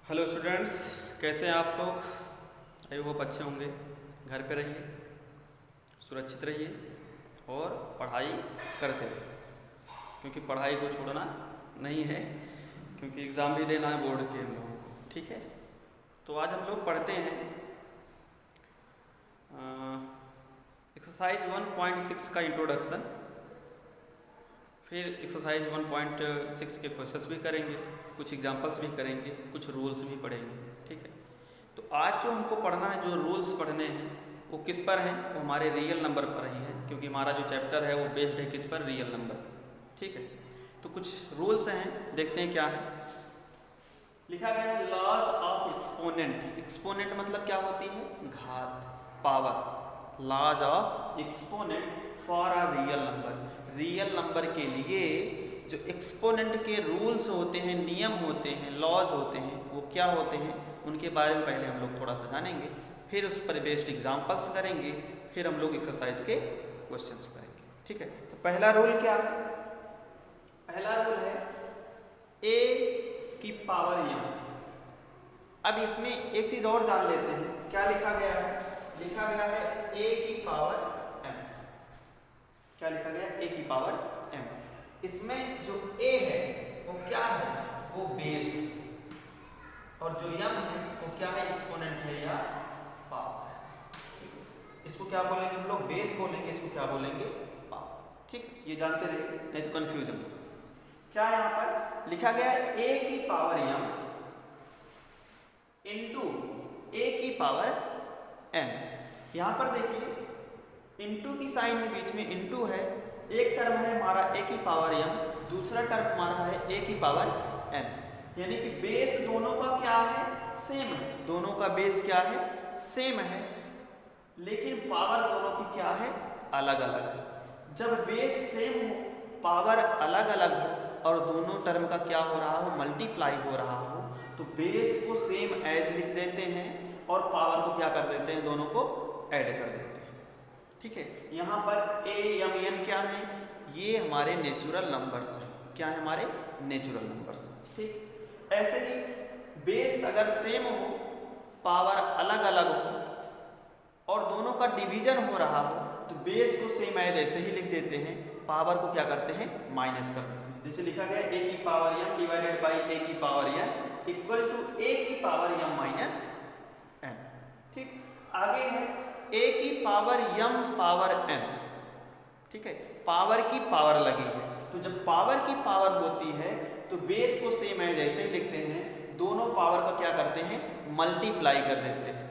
Hello students, कैसे हैं आप लोग। आई होप अच्छे होंगे। घर पे रहिए, सुरक्षित रहिए और पढ़ाई करते रहिए, क्योंकि पढ़ाई को छोड़ना नहीं है, क्योंकि एग्ज़ाम भी देना है बोर्ड के हम लोगों को। ठीक है, तो आज हम लोग पढ़ते हैं एक्सरसाइज 1.6 का इंट्रोडक्शन, फिर एक्सरसाइज 1.6 के क्वेश्चंस भी करेंगे, कुछ एग्जांपल्स भी करेंगे, कुछ रूल्स भी पढ़ेंगे। ठीक है, तो आज जो हमको पढ़ना है, जो रूल्स पढ़ने हैं वो किस पर हैं, वो हमारे रियल नंबर पर ही है, क्योंकि हमारा जो चैप्टर है वो बेस्ड है किस पर, रियल नंबर। ठीक है, तो कुछ रूल्स हैं, देखते हैं क्या है। लिखा गया है लॉज ऑफ एक्सपोनेंट। एक्सपोनेंट मतलब क्या होती है, घात, power. Laws of exponent for a real number. Real number के लिए जो एक्सपोनेंट के रूल्स होते हैं, नियम होते हैं, लॉज होते हैं, वो क्या होते हैं, उनके बारे में पहले हम लोग थोड़ा सा जानेंगे, फिर उस पर बेस्ड एग्जाम्पल्स करेंगे, फिर हम लोग एक्सरसाइज के क्वेश्चंस करेंगे। ठीक है, तो पहला रूल क्या है, पहला रूल है ए की पावर m। अब इसमें एक चीज और जान लेते हैं, क्या लिखा गया है, लिखा गया है a की पावर m। क्या लिखा गया, a की पावर m। इसमें जो a है वो क्या है, वो बेस है, और जो m है वो क्या है, एक्सपोनेंट है या पावर है। इसको क्या बोलेंगे हम लोग, बेस बोलेंगे, इसको क्या बोलेंगे, पावर। ठीक, ये जानते रहिए, नहीं तो कंफ्यूजन। क्या यहाँ पर लिखा गया है a की पावर m इंटू a की पावर n। यहाँ पर देखिए इंटू की साइन है, बीच में इंटू है, एक टर्म है हमारा a की पावर m, दूसरा टर्म हमारा है a की पावर n। यानी कि बेस दोनों का क्या है, सेम है, दोनों का बेस क्या है, सेम है, लेकिन पावर दोनों की क्या है, अलग अलग है। जब बेस सेम हो, पावर अलग अलग हो, और दोनों टर्म का क्या हो रहा हो, मल्टीप्लाई हो रहा हो, तो बेस को सेम एज लिख देते हैं और पावर को क्या कर देते हैं, दोनों को ऐड कर देते हैं। ठीक है, यहाँ पर a m n क्या है, ये हमारे नेचुरल नंबर्स हैं। क्या है, हमारे नेचुरल नंबर्स। ठीक, ऐसे ही बेस अगर सेम हो, पावर अलग अलग हो, और दोनों का डिवीजन हो रहा हो, तो बेस को सेम एज ऐसे ही लिख देते हैं, पावर को क्या करते हैं, माइनस कर देते हैं। जैसे लिखा गया a की power m divided by a की power n equal to a की पावर m माइनस n। ठीक, आगे है a की पावर m पावर n। ठीक है, पावर की पावर लगी है, तो जब पावर की पावर होती है तो बेस को सेम एज ऐसे ही लिखते हैं, दोनों पावर का क्या करते हैं, मल्टीप्लाई कर देते हैं।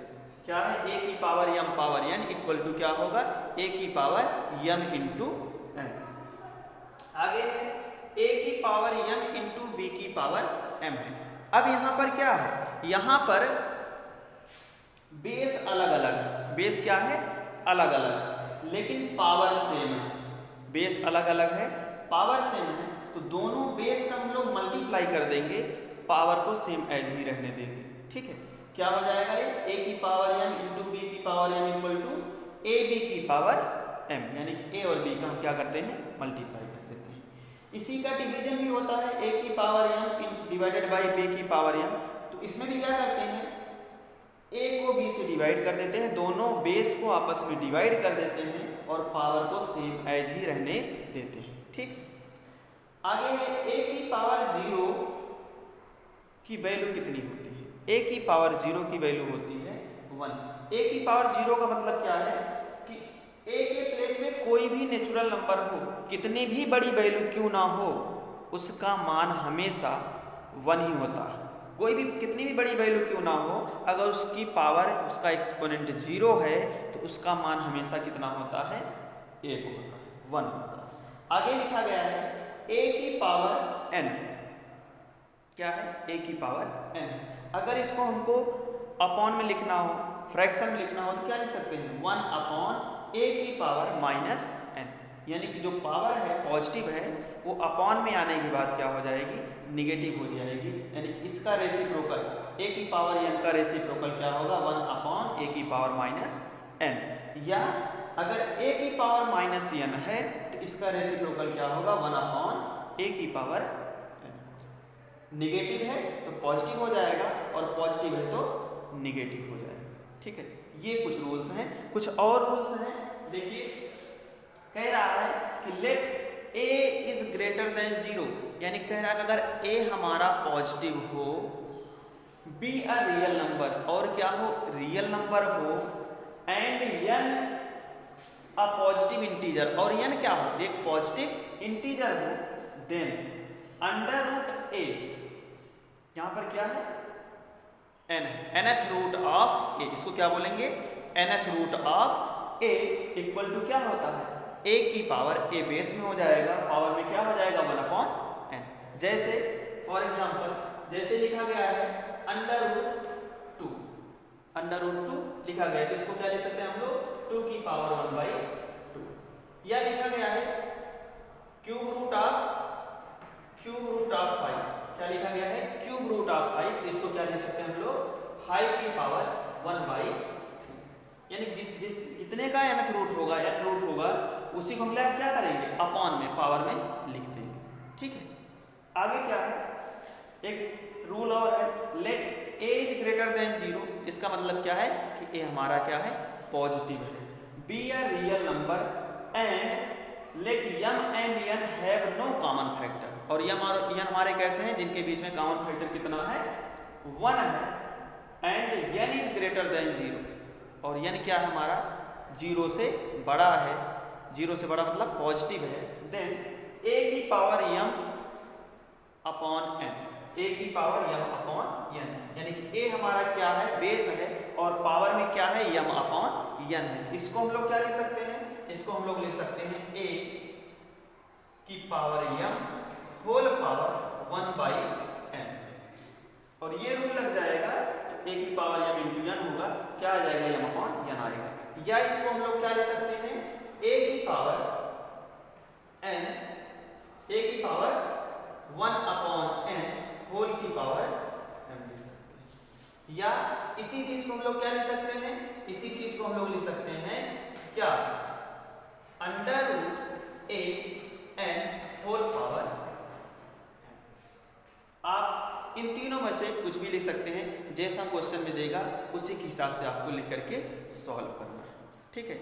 क्या है, a की power m power n equal to क्या होगा, a की पावर m इंटू n। आगे है a की पावर m इंटू b की पावर m है। अब यहाँ पर क्या है, यहाँ पर बेस अलग अलग है, बेस क्या है, अलग अलग, लेकिन पावर सेम है। बेस अलग अलग है, पावर सेम है, तो दोनों बेस का हम लोग मल्टीप्लाई कर देंगे, पावर को सेम एज ही रहने देंगे। ठीक है, क्या हो जाएगा, ये a की पावर m इंटू b की power m equal to a b की पावर m, यानी कि a और b का हम क्या करते हैं, मल्टीप्लाई कर देते हैं। इसी का डिवीजन भी होता है a की power m divided by b की पावर m, तो इसमें भी क्या करते हैं, a को b से डिवाइड कर देते हैं, दोनों बेस को आपस में डिवाइड कर देते हैं और पावर को सेम एज ही रहने देते हैं। ठीक, आगे है a की पावर 0 की वैल्यू कितनी होती है, a की पावर 0 की वैल्यू होती है 1। a की पावर 0 का मतलब क्या है कि a के प्लेस में कोई भी नेचुरल नंबर हो, कितनी भी बड़ी वैल्यू क्यों ना हो, उसका मान हमेशा 1 ही होता है। कोई भी कितनी भी बड़ी वैल्यू क्यों ना हो, अगर उसकी पावर, उसका एक्सपोनेंट 0 है, तो उसका मान हमेशा कितना होता है, 1 होता है, 1 होता है। आगे लिखा गया है a की पावर n। क्या है, a की पावर n। अगर इसको हमको अपॉन में लिखना हो, फ्रैक्शन में लिखना हो, तो क्या लिख सकते हैं, 1 अपॉन a की पावर माइनस n। यानी कि जो पावर है, पॉजिटिव है, वो अपॉन में आने के बाद क्या हो जाएगी, निगेटिव हो जाएगी। यानी कि इसका रेसिप्रोकल, a की पावर n का रेसिप्रोकल क्या होगा, 1 अपॉन a की पावर माइनस n। या अगर a की पावर माइनस n है, तो इसका रेसिप्रोकल क्या होगा, 1 अपॉन a की पावर n। निगेटिव है तो पॉजिटिव हो जाएगा और पॉजिटिव है तो निगेटिव हो जाएगा। ठीक है, ये कुछ रूल्स हैं। कुछ और रूल्स हैं, देखिए कह रहा है कि let a is greater than 0, यानी कह रहा है कि अगर ए हमारा पॉजिटिव हो, बी अ रियल नंबर, और क्या हो, रियल नंबर हो, and n a positive integer, और एन क्या हो, एक पॉजिटिव इंटीजर हो, देन अंडर रूट ए, यहां पर क्या है, एन है, nth रूट ऑफ ए, इसको क्या बोलेंगे, nth root of a equal to क्या होता है, ए की पावर ए बेस में हो जाएगा, पावर में क्या हो जाएगा 1/n। जैसे फॉर एग्जांपल जैसे लिखा गया है अंडर रूट 2 लिखा गया है, तो इसको क्या लिख सकते हैं हम लोग, 2 की पावर 1/2। या लिखा गया है क्यूब रूट ऑफ 5, क्या लिखा गया है, क्यूब रूट ऑफ 5, तो इसको क्या लिख सकते हैं हम लोग, 5 की पावर 1/2, यानी जितने का nth रूट होगा, n रूट होगा, उसी को हम क्या करेंगे, अपॉन में, पावर में लिख देंगे। ठीक है, आगे क्या है, एक रूल और है, let a is greater than 0, इसका मतलब क्या है कि a हमारा क्या है, पॉजिटिव है, be a real number, and let m and n have no common factor, और m और n हमारे कैसे हैं, जिनके बीच में कॉमन फैक्टर कितना है, 1 है, and n is greater than 0, और n क्या है हमारा, 0 से बड़ा है, 0 से बड़ा मतलब पॉजिटिव है, देन a की power m upon n, a की पावर m अपॉन n, यानी कि a हमारा क्या है, बेस है, और पावर में क्या है, m अपॉन n है। इसको हम लोग क्या लिख सकते हैं, इसको हम लोग लिख सकते हैं a की power m whole power 1/n, और ये रूल लग जाएगा तो a की पावर m इंटू n होगा, क्या आ जाएगा, m अपॉन n आएगा। या इसको हम लोग क्या लिख सकते हैं, a की पावर 1/n होल की पावर m लिख सकते हैं। या इसी चीज को हम लोग क्या लिख सकते हैं, इसी चीज को हम लोग लिख सकते हैं क्या, under root a n whole power. आप इन तीनों में से कुछ भी लिख सकते हैं, जैसा क्वेश्चन में देगा उसी के हिसाब से आपको लिख करके सॉल्व करना है। ठीक है,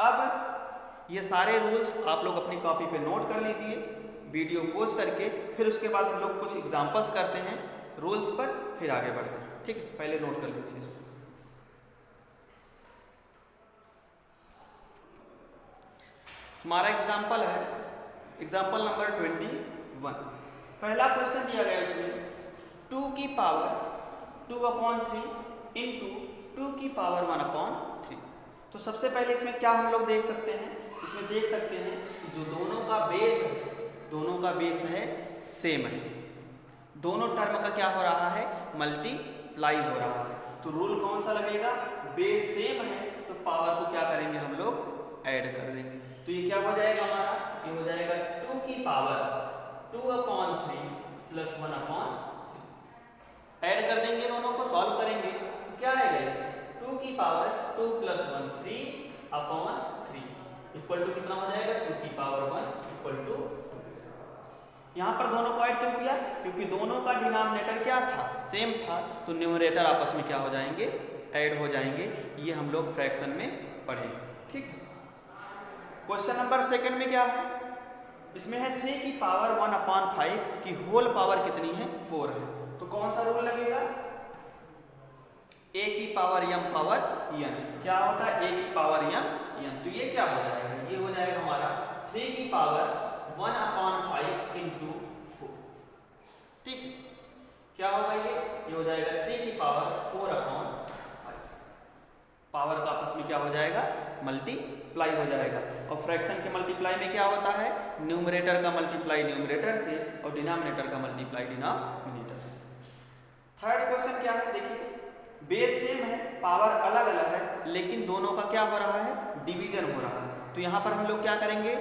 अब ये सारे रूल्स आप लोग अपनी कॉपी पे नोट कर लीजिए, वीडियो पॉज करके, फिर उसके बाद हम लोग कुछ एग्जांपल्स करते हैं रूल्स पर, फिर आगे बढ़ते हैं। ठीक है, पहले नोट कर लीजिए इसको। हमारा एग्जाम्पल है, एग्जाम्पल नंबर 21। पहला क्वेश्चन दिया गया उसमें 2 की पावर 2/3 इंटू 2 की पावर 1/3। तो सबसे पहले इसमें क्या हम लोग देख सकते हैं, इसमें देख सकते हैं कि जो दोनों का बेस है सेम है, दोनों टर्म का क्या हो रहा है, मल्टीप्लाई हो रहा है। तो रूल कौन सा लगेगा, बेस सेम है तो पावर को क्या करेंगे हम लोग, ऐड कर देंगे। तो ये क्या हो जाएगा हमारा, ये हो जाएगा 2 की पावर 2/3 प्लस 1/3, ऐड कर देंगे, दोनों को सॉल्व करेंगे तो क्या आएगा, 2 की पावर 2 प्लस 1 3/3 इक्वल टू कितना हो जाएगा, 2 की पावर 1 इक्वल टू। यहाँ पर दोनों को ऐड क्यों किया, क्योंकि दोनों का डिनोमिनेटर क्या था, सेम था, तो न्यूमरेटर आपस में क्या हो जाएंगे, ऐड हो जाएंगे। ये हम लोग फ्रैक्शन में पढ़े। ठीक है, क्वेश्चन नंबर सेकंड में क्या है, इसमें है 3 की पावर 1/5 की होल पावर कितनी है, 4 है। तो कौन सा रूल लगेगा, a की पावर m पावर n, क्या होता है, a की पावर m n, तो ये क्या हो जाएगा, ये हो जाएगा हमारा 3 की पावर 1/5 इंटू 4। ठीक, क्या होगा ये हो जाएगा 3 की पावर 4/5, पावर का आपस में क्या हो जाएगा, मल्टीप्लाई हो जाएगा। और फ्रैक्शन के मल्टीप्लाई में क्या होता है, न्यूमरेटर का मल्टीप्लाई न्यूमरेटर से और डिनोमिनेटर का मल्टीप्लाई डिनोमिनेटर से। थर्ड क्वेश्चन क्या है, देखिए बेस सेम है, पावर अलग अलग है, लेकिन दोनों का क्या हो रहा है, डिवीजन हो रहा है। तो यहाँ पर हम लोग क्या करेंगे,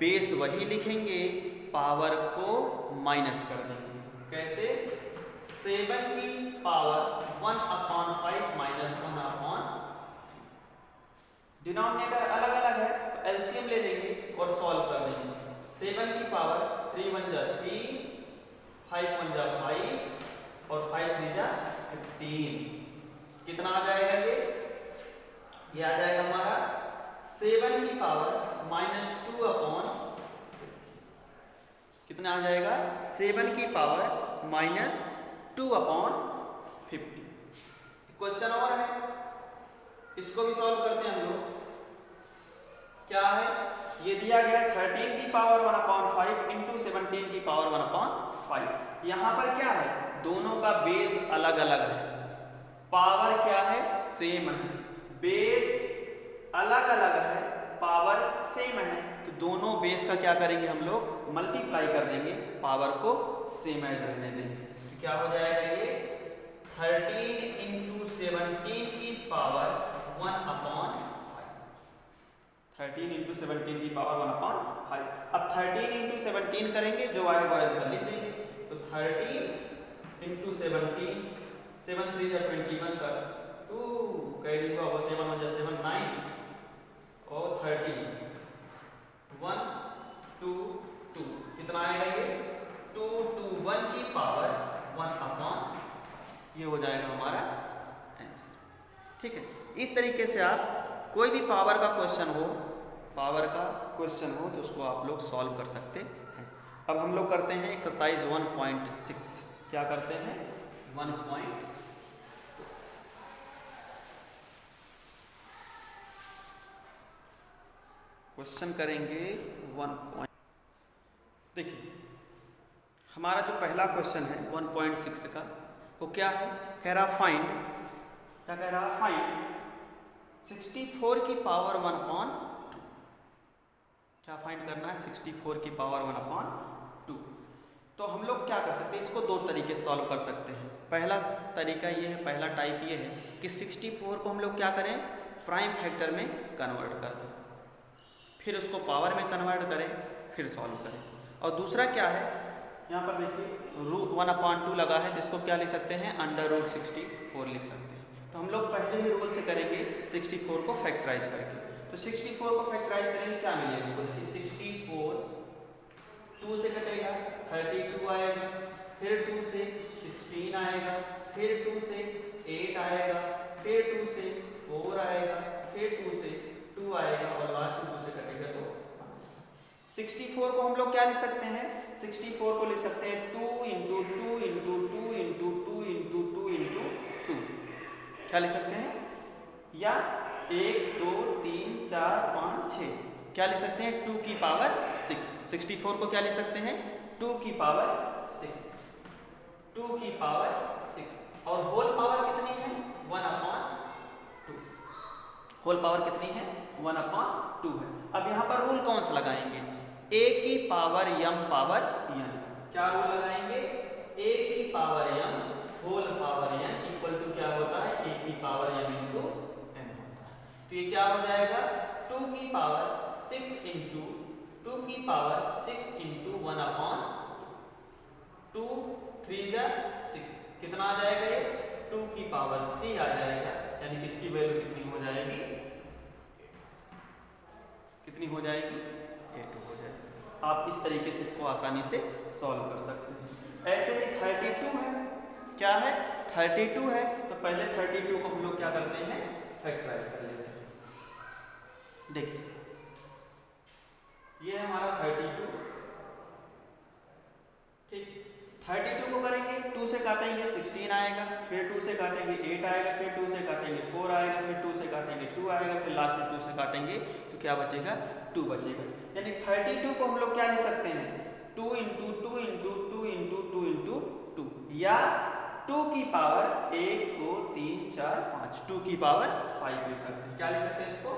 बेस वही लिखेंगे, पावर को माइनस कर देंगे। कैसे, 7 की पावर 1/5 माइनस 1/, डिनोमिनेटर अलग अलग है तो एलसीएम ले लेंगे और सॉल्व कर देंगे। 7 की पावर 3 1 जा 3, 5 1 जा 5 और 5 3 जा 15। कितना आ जाएगा ये आ जाएगा हमारा 7 की पावर -2 अपॉन, कितना आ जाएगा 7 की पावर -2 अपॉन 50। क्वेश्चन और है, इसको भी सॉल्व करते हैं हम लोग। क्या है, ये दिया गया 13 की पावर 1 अपॉन 5 इंटू 17 की पावर 1 अपॉन 5। यहाँ पर क्या है, दोनों का बेस अलग अलग है, पावर क्या है सेम है, बेस अलग अलग है, पावर सेम है, तो दोनों बेस का क्या करेंगे हम लोग मल्टीप्लाई कर देंगे, पावर को सेम एज रहने देंगे। तो क्या हो जाएगा ये 13 इंटू 17 की पावर 1 अपॉन 13 इंटू 17 की पावर 1 अपॉन 5। अब 13 इंटू 17 करेंगे, जो आएगा आंसर लिख देंगे। तो 13 इंटू 17, 7 3 जा 21 का 2 कैरी हुआ, वो 7 1 जा 7 9 और 13 1 2 2, कितना आएगा ये 2 2 1 की पावर 1 अपॉन, ये हो जाएगा हमारा आंसर। ठीक है, इस तरीके से आप कोई भी पावर का क्वेश्चन हो, तो उसको आप लोग सॉल्व कर सकते हैं। अब हम लोग करते हैं एक्सरसाइज 1.6। क्या करते हैं 1.6। क्वेश्चन करेंगे 1. देखिए हमारा जो पहला क्वेश्चन है 1.6 का, वो क्या है, कह रहा फाइंड, क्या कह रहा फाइंड 64 की पावर 1 अपॉन 2। क्या फाइंड करना है 64 की पावर 1 अपॉन 2। तो हम लोग क्या कर सकते हैं, इसको दो तरीके से सॉल्व कर सकते हैं। पहला तरीका ये है, पहला टाइप ये है कि 64 को हम लोग क्या करें प्राइम फैक्टर में कन्वर्ट कर दें, फिर उसको पावर में कन्वर्ट करें, फिर सॉल्व करें। और दूसरा क्या है, यहाँ पर देखिए √1/2 लगा है, जिसको क्या लिख सकते हैं √64 लिख सकते हैं। तो हम लोग पहले ही रूल से करेंगे 64 को फैक्टराइज करके। तो 64 को फैक्टराइज करेंगे, क्या मिलेगा हमको, देखिए 64 2 से कटेगा 32 आएगा, फिर 2 से 16 आएगा, फिर 2 से 8 आएगा, फिर 2 से 4 आएगा, फिर 2 से 2 आएगा और लास्ट में 2 से कटेगा तो 64 को हम लोग क्या लिख सकते हैं, 64 को लिख सकते हैं 2 into 2 into 2 into 2 into 2 into 2। क्या लिख सकते हैं, या 1 2 3 4 5 6, क्या लिख सकते हैं 2 की पावर 6। 64 को क्या लिख सकते हैं 2 की पावर 6, 2 की पावर 6। और होल पावर कितनी है 1/2, होल पावर कितनी है 1/2 है। अब यहाँ पर रूल कौन सा लगाएंगे, a की पावर m पावर n। क्या रूल लगाएंगे, a की power m whole power n equal to क्या होता है a की पावर m इंटू n होता है। तो ये क्या हो जाएगा 2 की पावर 6 इंटू 2 की पावर 6 इंटू 1/2, 2 3 जा 6, कितना आ जाएगा ये 2 की पावर 3 आ जाएगा, यानी कि इसकी वैल्यू कितनी हो जाएगी, कितनी हो जाएगी 8 हो जाएगी। आप इस तरीके से इसको आसानी से सॉल्व कर सकते हैं। ऐसे ही 32 है, क्या है 32 है, तो पहले 32 को हम लोग क्या करते हैं फैक्टराइज कर लेते हैं। देखिए ये है हमारा 32, ठीक 32 को करेंगे 2 से काटेंगे 16 आएगा, फिर 2 से काटेंगे 8 आएगा, फिर 2 से काटेंगे 4 आएगा, फिर 2 से काटेंगे 2 आएगा, फिर लास्ट में 2 से काटेंगे तो क्या बचेगा 2 बचेगा। यानी 32 को हम लोग क्या लिख सकते हैं 2 इंटू 2 इंटू 2 इंटू 2 इंटू 2, या 2 की पावर 1 2 3 4 5, 2 की पावर 5 लिख सकते हैं। क्या लिख सकते हैं इसको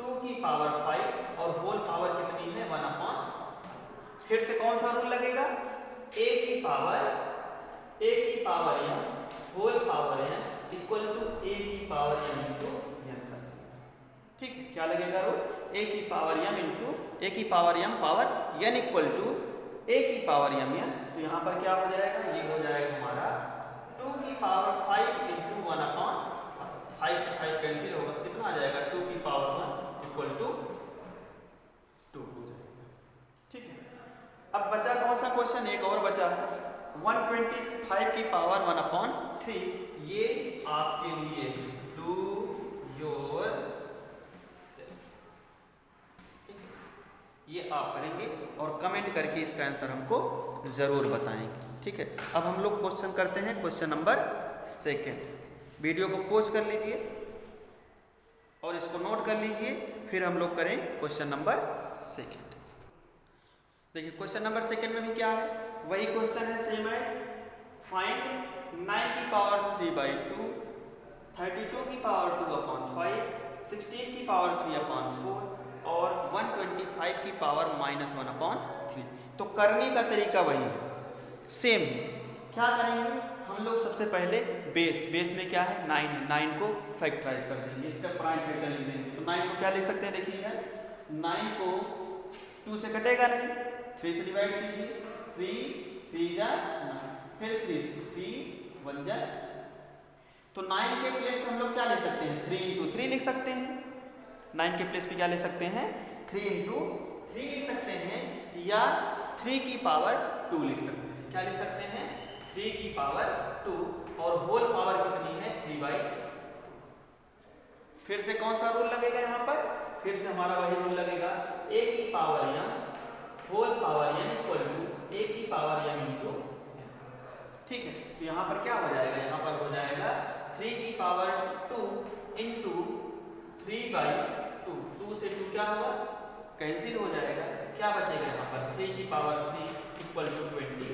2 की पावर 5 और होल पावर कितनी है 1/, फिर से कौन सा रूल लगेगा a की power m whole power n equal to a की पावर m इंटू n। ठीक है, क्या लगेगा रूल a की पावर m इंटू a की power m power n equal to a की पावर m n। तो यहाँ पर क्या हो जाएगा, ये हो जाएगा हमारा 2 की पावर 5 इंटू 1/5, 5 से 5 कैंसिल होगा, कितना आ जाएगा 2 की पावर 1 इक्वल टू 2 हो जाएगा। ठीक है, अब बचा कौन सा क्वेश्चन, एक और बचा है 125 की पावर 1/3, ये आपके लिए डू योर सेल्फ, ये आप करेंगे और कमेंट करके इसका आंसर हमको जरूर बताएंगे। ठीक है, अब हम लोग क्वेश्चन करते हैं, क्वेश्चन नंबर 2। वीडियो को पॉज कर लीजिए और इसको नोट कर लीजिए, फिर हम लोग करें क्वेश्चन नंबर 2। देखिए क्वेश्चन नंबर 2 में भी क्या है, वही क्वेश्चन है, सेम है। फाइंड 9 की पावर 3/2, 32 की पावर 2/5, 16 की पावर 3/4 और 125 की पावर -1/3। तो करने का तरीका वही है, सेम है। क्या करेंगे हम लोग, सबसे पहले बेस में क्या है 9 है, 9 को फैक्टराइज कर देंगे, इसका प्राइम फैक्टर लिख देंगे। तो 9 को क्या लिख सकते हैं, देखिए इधर 9 को 2 से कटेगा नहीं, 3 से डिवाइड कीजिए, 3 जा 9, फिर 3 से 3 1 जा। तो 9 के प्लेस पे हम लोग क्या ले सकते हैं, 3 × 3 लिख सकते हैं। 9 के प्लेस पे क्या ले सकते हैं, 3 × 3 लिख सकते हैं, या 3 की पावर 2 लिख सकते हैं। क्या लिख सकते हैं, 3 की पावर 2, और होल पावर कितनी है, 3/2। फिर से कौन सा रूल लगेगा यहाँ पर, फिर से हमारा वही रूल लगेगा, a की power m whole power n equal to a की पावर m इंटू। ठीक है, तो यहाँ पर क्या हो जाएगा, यहाँ पर हो जाएगा 3 की पावर 2 इंटू 3/2। 2 से 2 क्या होगा, कैंसिल हो जाएगा, क्या बचेगा यहाँ पर, 3 की पावर 3 इक्वल टू 20।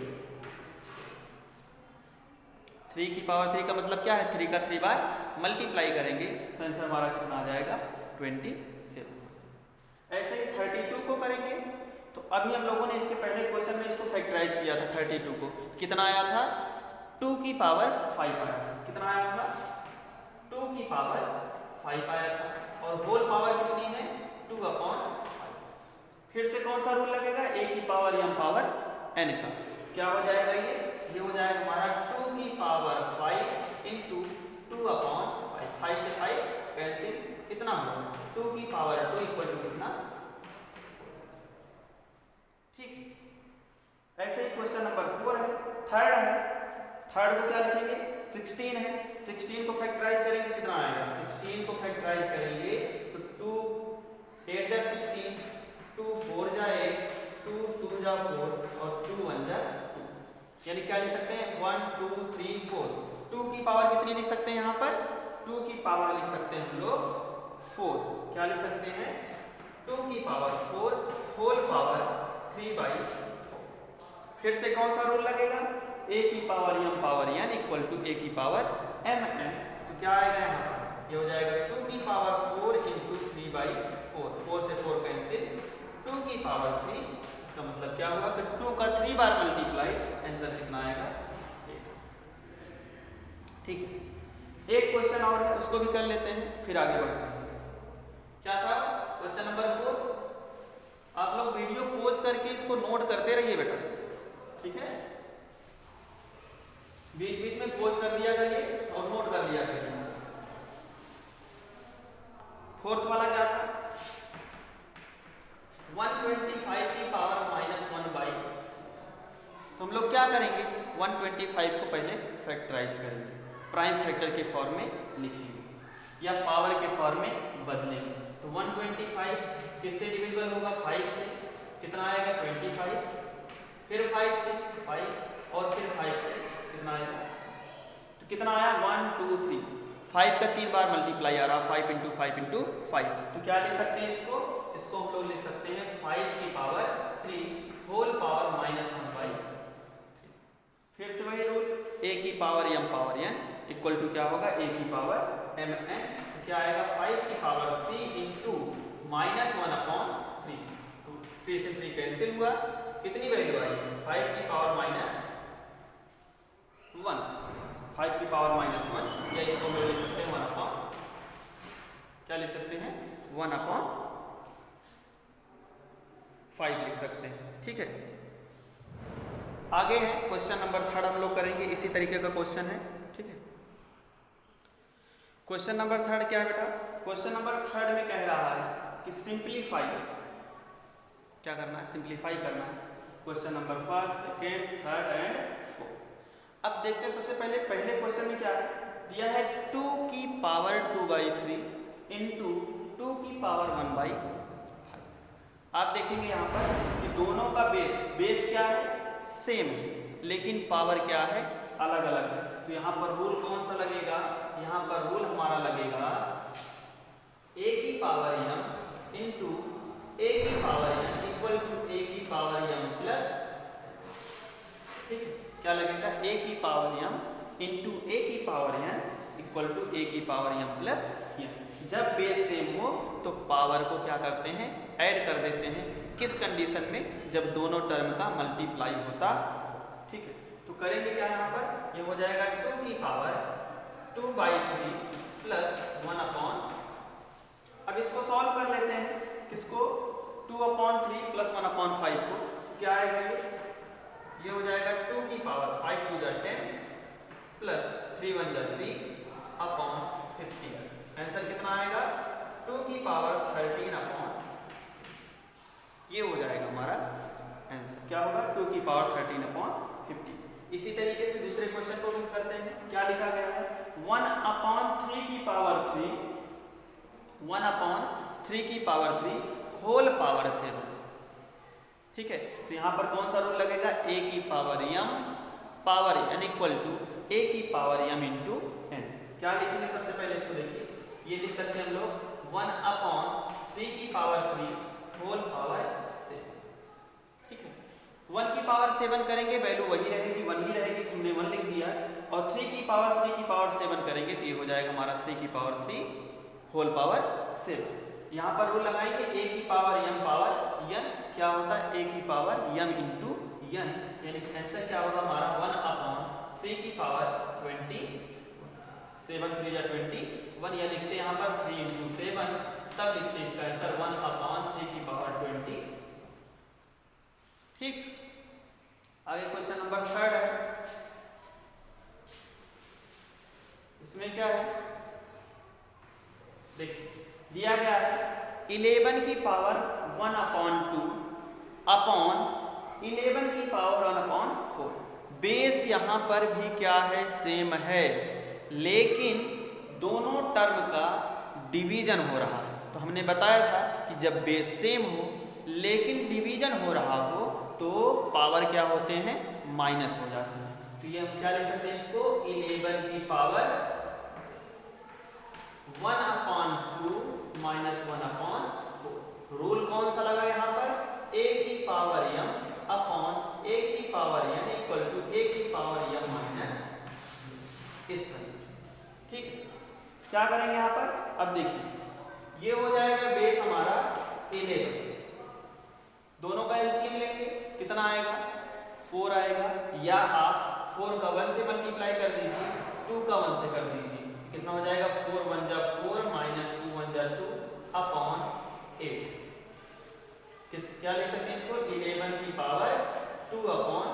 3 की पावर 3 का मतलब क्या है, 3 का 3 बार मल्टीप्लाई करेंगे तो आंसर हमारा कितना आ जाएगा, 27। ऐसे ही 32 को करेंगे, तो अभी हम लोगों ने इसके पहले क्वेश्चन में इसको फैक्टराइज किया था। 32 को कितना आया था, 2 की पावर 5 आया था। कितना आया था, 2 की पावर 5 आया था, और होल पावर कितनी है, 2/5। फिर से कौन सा रूल लगेगा, a की पावर m पावर n का। क्या हो जाएगा, ये हो जाएगा हमारा 2 की पावर 5 इंटू 2/5। 5 से 5 कैंसिल, कितना होगा, 2 की पावर 2 इक्वल टू कितना। ठीक, ऐसे ही क्वेश्चन नंबर 4 है, थर्ड है। थर्ड को क्या लिखेंगे, 16 है, 16 को फैक्टराइज करेंगे, कितना आएगा, 16 को फैक्टराइज करेंगे तो 2 8 जा 16, 2 4 जा 8, 2 2 जा 4 और 2 1 जा 2, यानी क्या लिख सकते हैं, 1 2 3 4। 2 की पावर कितनी लिख सकते हैं, यहाँ पर 2 की पावर लिख सकते हैं हम लोग 4। क्या लिख सकते हैं, 2 की पावर 4 होल पावर 3/4। फिर से कौन सा रूल लगेगा, a की power m power n equal to a की पावर mn। तो क्या आएगा यहाँ पर, ये हो जाएगा 2 की पावर 4 इंटू 3/4। 4 से 4 कैंसिल, 2 की पावर 3। इसका मतलब क्या हुआ कि 2 का 3 बार मल्टीप्लाई, आंसर कितना आएगा, 8। ठीक है, एक क्वेश्चन और है, उसको भी कर लेते हैं, फिर आगे बढ़ते हैं। क्या था क्वेश्चन नंबर 4। आप लोग वीडियो पॉज करके इसको नोट करते रहिए बेटा, ठीक है, बीच बीच में पॉज कर दिया करिए और नोट कर दिया करिए। फोर्थ वाला क्या था, 125 की पावर -1/। तो हम लोग क्या करेंगे, 125 को पहले फैक्टराइज करेंगे, प्राइम फैक्टर के फॉर्म में लिखेंगे या पावर के फॉर्म में बदलेंगे। तो 125 किससे डिविजिबल होगा, 5 से, कितना आएगा 25, फिर 5 से 5 और फिर 5 से कितना आएगा, तो कितना आया 1 2 3। 5 का 3 बार मल्टीप्लाई आ रहा, 5 × 5 × 5। तो क्या लिख सकते हैं इसको हम लोग लिख सकते हैं 5 की पावर 3 होल पावर -1/3। फिर से वही रूल, a की power m power n equal to क्या होगा, a की पावर mn। तो क्या आएगा, 5 की पावर 3 इंटू -1/3। तो 3 से 3 कैंसिल हुआ, कितनी वैल्यू आई, 5 की पावर -1। 5 की पावर -1, या इसको हम लोग लिख सकते हैं 1/, क्या लिख सकते हैं, 1/5 लिख सकते हैं। ठीक है, आगे है क्वेश्चन नंबर 3 हम लोग करेंगे, इसी तरीके का क्वेश्चन है। ठीक है, क्वेश्चन नंबर 3 क्या है बेटा, क्वेश्चन नंबर 3 में कह रहा है कि सिंप्लीफाई, क्या करना है, सिंप्लीफाई करना है। Question number first, second, third and fourth. अब देखते हैं सबसे पहले क्वेश्चन में क्या दिया है, 2 की पावर 2/3 इंटू 2 की पावर 1/5। आप देखेंगे यहाँ पर कि दोनों का बेस क्या है, सेम, लेकिन पावर क्या है, अलग अलग है। तो यहाँ पर रूल कौन सा लगेगा, यहाँ पर रूल हमारा लगेगा a की पावर m इंटू a की power n equal to a की पावर m प्लस, ठीक है, क्या लगेगा, a की पावर m इंटू a की power n equal to a की पावर m प्लस n। जब बेस सेम हो तो पावर को क्या करते हैं, ऐड कर देते हैं। किस कंडीशन में, जब दोनों टर्म का मल्टीप्लाई होता, ठीक है। तो करेंगे क्या, यहाँ पर ये हो जाएगा 2 की पावर 2/3 प्लस 1/, अब इसको सॉल्व कर लेते हैं, किसको, 2/3 प्लस 1/5 को। क्या आएगा ये हो जाएगा 2 की पावर 5 to the 10 प्लस 3 1 जा 3/50। आंसर कितना आएगा, 2 की पावर 13 ये हो जाएगा हमारा आंसर। क्या होगा, 2 की पावर 13/50। इसी तरीके से दूसरे क्वेश्चन को हम करते हैं। क्या लिखा गया है, 1/3 की पावर 3 1/3 की पावर 3 होल पावर 7, ठीक है। तो यहाँ पर कौन सा रूल लगेगा, a की power m power n equal to a की पावर m इंटू n। क्या लिखेंगे, सबसे पहले इसको देखिए, ये लिख सकते हैं हम लोग 1/3 की पावर 3 होल पावर 7, ठीक है। 1 की पावर 7 करेंगे, वैल्यू वही रहेगी, 1 ही रहेगी, हमने 1 लिख दिया। और 3 की पावर 7 करेंगे तो ये हो जाएगा हमारा 3 की पावर 3 होल पावर 7। यहाँ पर रूल लगाएंगे, a की पावर m पावर n क्या होता है, a की पावर m इंटू n, यानी आंसर क्या होगा हमारा 1/3 की पावर 20, 7 3 जा 21, या लिखते हैं यहाँ पर 3 इंटू 7, तब लिखते हैं इसका आंसर 1/3 की पावर 20, ठीक। आगे क्वेश्चन नंबर थर्ड है, इसमें क्या है, देखिए दिया गया है 11 की पावर 1/2 अपॉन 11 की पावर 1/4। बेस यहाँ पर भी क्या है, सेम है, लेकिन दोनों टर्म का डिवीजन हो रहा है। तो हमने बताया था कि जब बेस सेम हो लेकिन डिवीजन हो रहा हो तो पावर क्या होते हैं, माइनस हो जाते हैं। तो ये हम क्या लिख सकते हैं इसको, 11 की पावर 1/2 माइनस 1/4। रूल कौन सा लगा यहाँ पर, a की पावर m अपॉन a की power n equal to a की पावर m माइनस इस, ठीक है। क्या करेंगे यहाँ पर, अब देखिए ये हो जाएगा बेस हमारा 11, दोनों का एलसीएम लेंगे, कितना आएगा, 4 आएगा, या आप 4 का 1 से मल्टीप्लाई कर दीजिए, 2 का 1 से कर दीजिए, कितना हो जाएगा, 4 1 जा 4 माइनस 2 1 जा 2 अपॉन 8। क्या लिख सकते हैं इसको, 11 की पावर 2/8,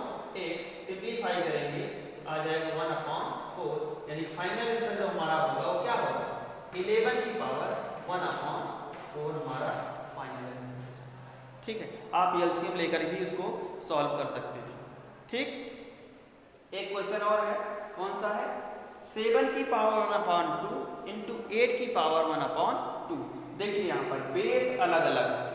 सिंप्लीफाई करेंगे आ जाएगा 1/4, यानी फाइनल आंसर जो हमारा होगा वो क्या होगा, 11 की पावर 1/4 हमारा फाइनल आंसर, ठीक है। आप एलसीएम लेकर भी उसको सॉल्व कर सकते हैं, ठीक। एक क्वेश्चन और है, कौन सा है, 7 की पावर 1/2 इंटू 8 की पावर 1/2। देखिए यहाँ पर बेस अलग अलग है,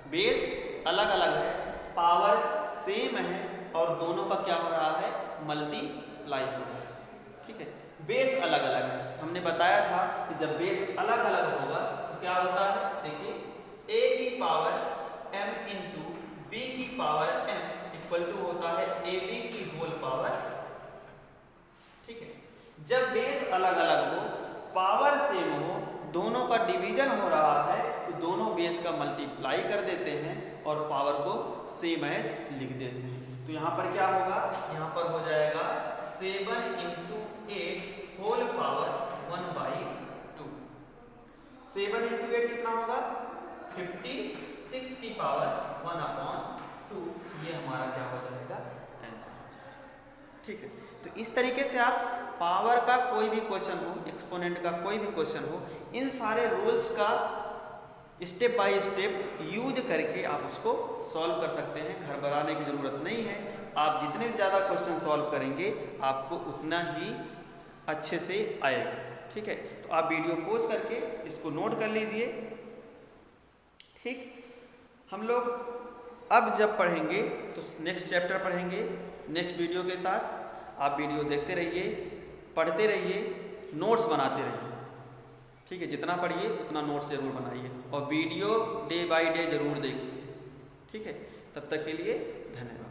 बेस अलग अलग है, पावर सेम है, और दोनों का क्या हो रहा है, मल्टीप्लाई हो रहा है, ठीक है। बेस अलग अलग है, हमने बताया था कि जब बेस अलग अलग होगा तो क्या होता है, देखिए a की पावर m इंटू b की पावर m इक्वल टू होता है ab की होल पावर, ठीक है। जब बेस अलग अलग हो, पावर सेम हो, दोनों का डिवीजन हो रहा है, तो दोनों बेस का मल्टीप्लाई कर देते हैं और पावर को सेम एज लिख देते हैं। तो यहाँ पर क्या होगा, यहाँ पर हो जाएगा 7 इंटू 8 होल पावर 1/2। 7 इंटू 8 कितना होगा, 56 की पावर 1/2, ये हमारा क्या हो जाएगा, आंसर, ठीक है। तो इस तरीके से आप पावर का कोई भी क्वेश्चन हो, एक्सपोनेंट का कोई भी क्वेश्चन हो, इन सारे रूल्स का स्टेप बाय स्टेप यूज करके आप उसको सॉल्व कर सकते हैं। घबराने की ज़रूरत नहीं है। आप जितने ज़्यादा क्वेश्चन सॉल्व करेंगे आपको उतना ही अच्छे से आएगा। ठीक है, तो आप वीडियो पॉज करके इसको नोट कर लीजिए। ठीक, हम लोग अब जब पढ़ेंगे तो नेक्स्ट चैप्टर पढ़ेंगे नेक्स्ट वीडियो के साथ। आप वीडियो देखते रहिए, पढ़ते रहिए, नोट्स बनाते रहिए। ठीक है, जितना पढ़िए उतना नोट्स जरूर बनाइए और वीडियो डे बाय डे जरूर देखिए। ठीक है, तब तक के लिए धन्यवाद।